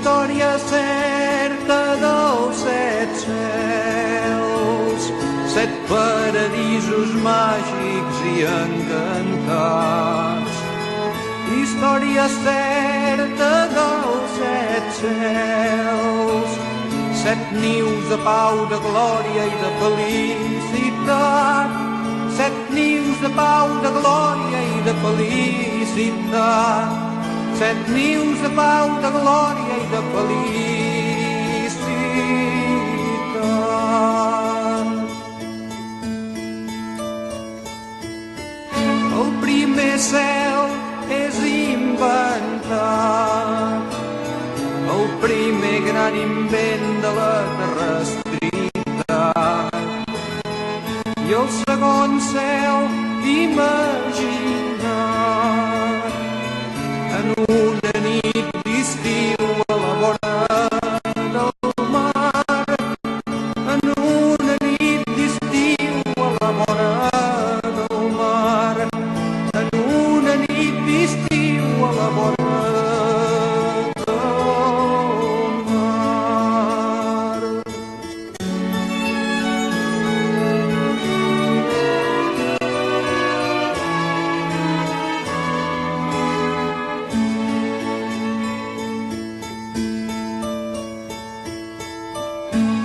història certa dels set cels, set paradisos màgics i encantats. Història certa dels set cels, set nius de pau, de glòria i de felicitat. Set nius de pau, de glòria i de felicitat. Set nius de pau, de glòria i de felicitat. El primer cel és inventat, el primer gran invent de la terrestritat. I el segon cel imaginat en una nit d'estiu a la vora del mar, en una nit d'estiu a la vora del mar, en una nit d'estiu a la vora del mar.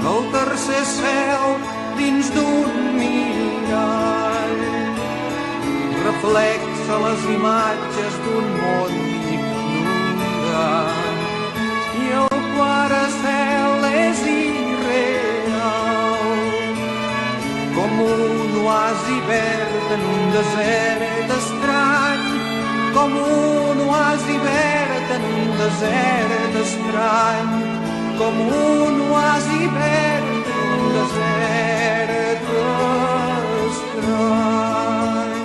El tercer cel dins d'un mirall reflexa les imatges d'un món ignorat. I el quart cel és irreal, com un oasi verd en un desert estrany, com un oasi verd en un desert estrany, com un oasi verd en un desert estrany.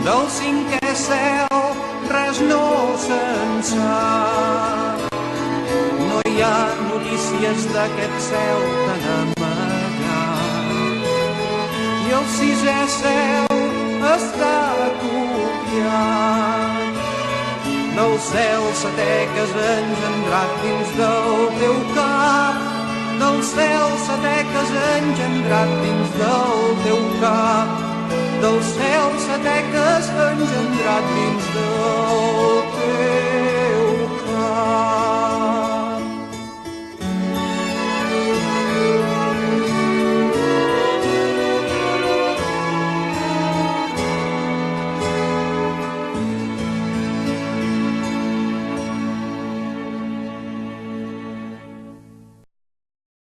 Del cinquè cel res no se'n sap, no hi ha notícies d'aquest cel tan amagat. I el sisè cel està copiat del cel setè que has engendrat dins del teu cap, del cel setè que has engendrat dins del teu cap, del cel setè que has engendrat dins